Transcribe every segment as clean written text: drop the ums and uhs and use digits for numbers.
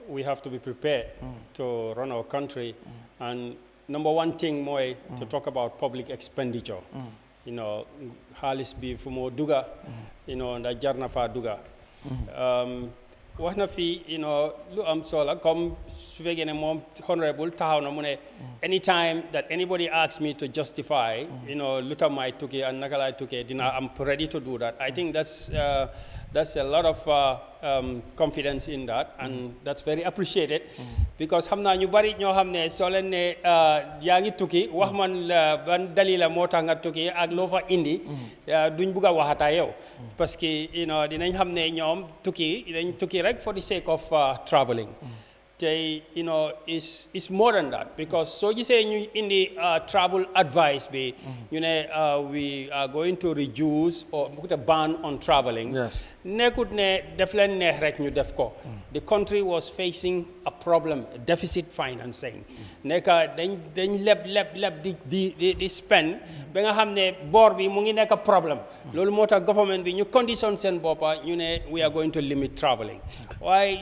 we have to be prepared to run our country. And number one thing more to talk about public expenditure. Halis bi fumo duga, nda jarna fa duga. Wax na fi lu am solo comme su fekkee ne moom honorable taxaw na mu ne anytime that anybody asks me to justify lu tax may tukki and naka laay tukkee I'm ready to do that. I think that's a lot of confidence in that, and that's very appreciated because xam naa ñu bari ñoo xam ne soo leen ne yaa ngi tukki wax man ban dalila moo tax nga tukki ak loo fa indi duñ bugg a waxata yow parce que dinañ xam ne ñoom dañ tukki rek for the sake of traveling. It's more than that because so you say in the travel advice be we are going to reduce or put a ban on traveling. Yes. The country was facing a problem, deficit financing. Then leb di spend ba nga xamne bor bi mu ngi nek problem. Lolu motax government bi ñu condition sen bopa we are going to limit traveling. Why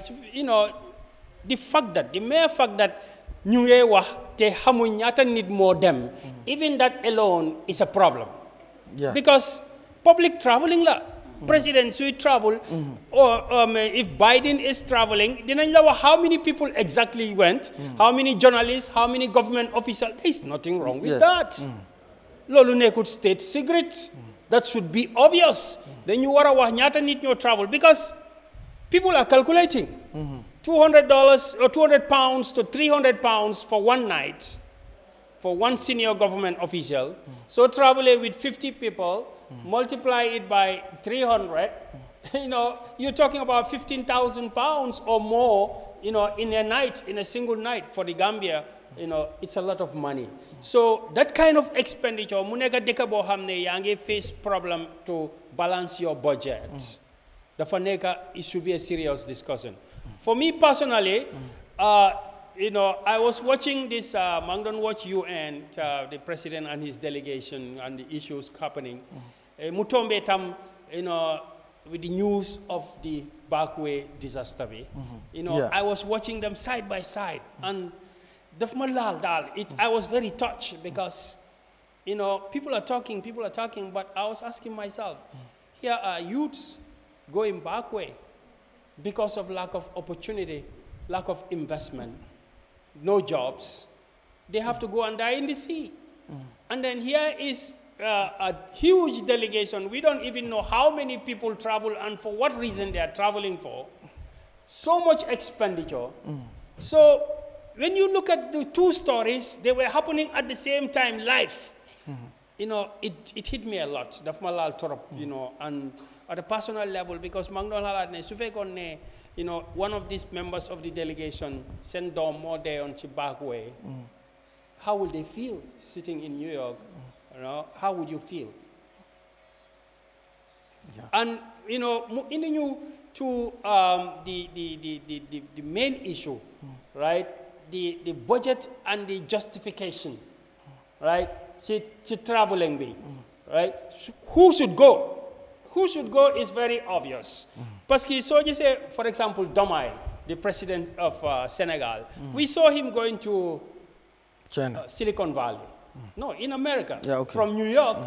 the mere fact that ñu ngi wax te xamuñ ñaata nit moo dem, even that alone is a problem. Yeah. Because public traveling la. President should travel, or if Biden is traveling, dinañ la wax how many people exactly went, how many journalists, how many government officials. There is nothing wrong with that. Lolu nekut state secret. That should be obvious. Then you wara wax ñaata nit ñoo travel because people are calculating. $200 or 200 pounds to 300 pounds for one night for one senior government official. So traveling with 50 people, multiply it by 300, you're talking about 15,000 pounds or more, in a night, in a single night for the Gambia. It's a lot of money. So that kind of expenditure, munega deka bo hamne yange face problem to balance your budget. The faneka, it should be a serious discussion. For me personally, I was watching this Mangdon Watch UN, the president and his delegation and the issues happening. Mutombe tam, with the news of the Barkway disaster. I was watching them side by side, and I was very touched because, people are talking, but I was asking myself, here are youths going Barkway because of lack of opportunity, lack of investment, no jobs. They have to go and die in the sea. And then here is a huge delegation. We don't even know how many people travel and for what reason they are traveling for. So much expenditure. So when you look at the two stories, they were happening at the same time live. It hit me a lot. And at a personal level, because one of these members of the delegation sent down more there on Chibagway. How will they feel sitting in New York? How would you feel? Yeah. And in you to the main issue, right? The budget and the justification, right? To traveling be, right? Who should go? Who should go is very obvious. Parce que so you say, for example, Diomaye, the president of Senegal, we saw him going to China, Silicon Valley. No, in America. Yeah, okay. From New York,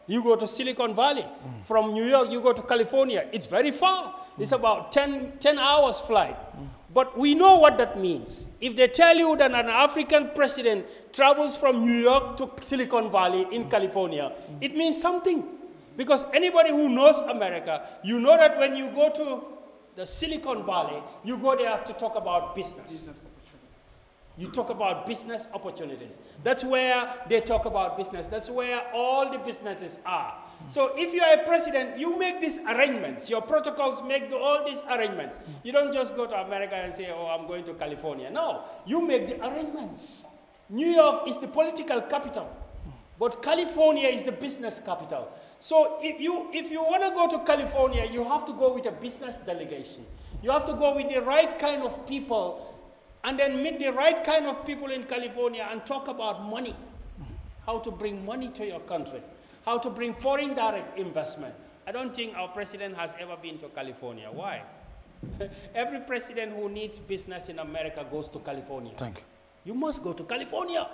you go to Silicon Valley. From New York, you go to California. It's very far. It's about 10 hours flight. But we know what that means. If they tell you that an African president travels from New York to Silicon Valley in California, it means something. Because anybody who knows America, you know that when you go to the Silicon Valley, you go there to talk about business. You talk about business opportunities. That's where they talk about business. That's where all the businesses are. So if you are a president, you make these arrangements. Your protocols make all these arrangements. You don't just go to America and say, oh, I'm going to California. No, you make the arrangements. New York is the political capital, but California is the business capital. So if you want to go to California, you have to go with a business delegation. You have to go with the right kind of people and then meet the right kind of people in California and talk about money, how to bring money to your country, how to bring foreign direct investment. I don't think our president has ever been to California. Why? Every president who needs business in America goes to California. Thank you. You must go to California.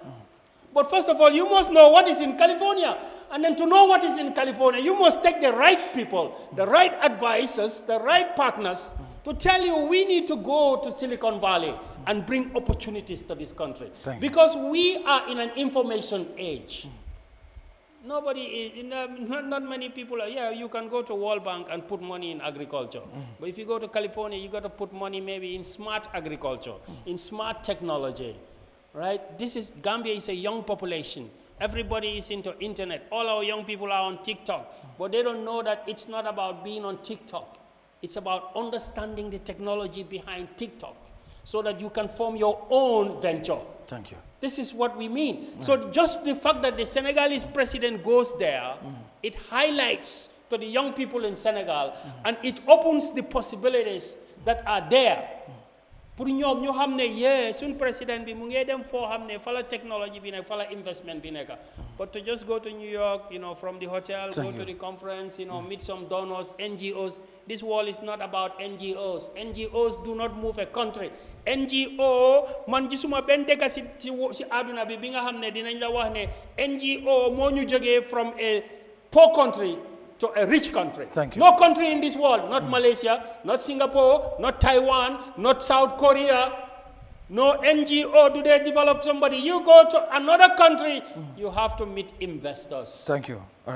But first of all, you must know what is in California. And then to know what is in California, you must take the right people, the right advisors, the right partners to tell you we need to go to Silicon Valley and bring opportunities to this country. Because we are in an information age. Nobody, not many people are, yeah, you can go to World Bank and put money in agriculture. But if you go to California, you got to put money maybe in smart agriculture, in smart technology, right? Gambia is a young population. Everybody is into internet. All our young people are on TikTok. But they don't know that it's not about being on TikTok. It's about understanding the technology behind TikTok so that you can form your own venture. Thank you. This is what we mean. So just the fact that the Senegalese president goes there, it highlights to the young people in Senegal, and it opens the possibilities that are there. Pour ñoom ñu xam ne yee suñ président bi mu ngi dem foo xam ne fa la technology bi nekk fa la investment bi nekk. But to just go to New York, you know, from the hotel, go to the conference, you know, meet some donors, NGOs. This world is not about NGOs. NGOs do not move a country. NGO man gisuma ben deka si aduna bi bi nga xam ne dinañ la wax ne NGO moo ñu jógee from a poor country to a rich country. Thank you. No country in this world, not Malaysia, not Singapore, not Taiwan, not South Korea, no NGO do they develop somebody. You go to another country, you have to meet investors. Thank you.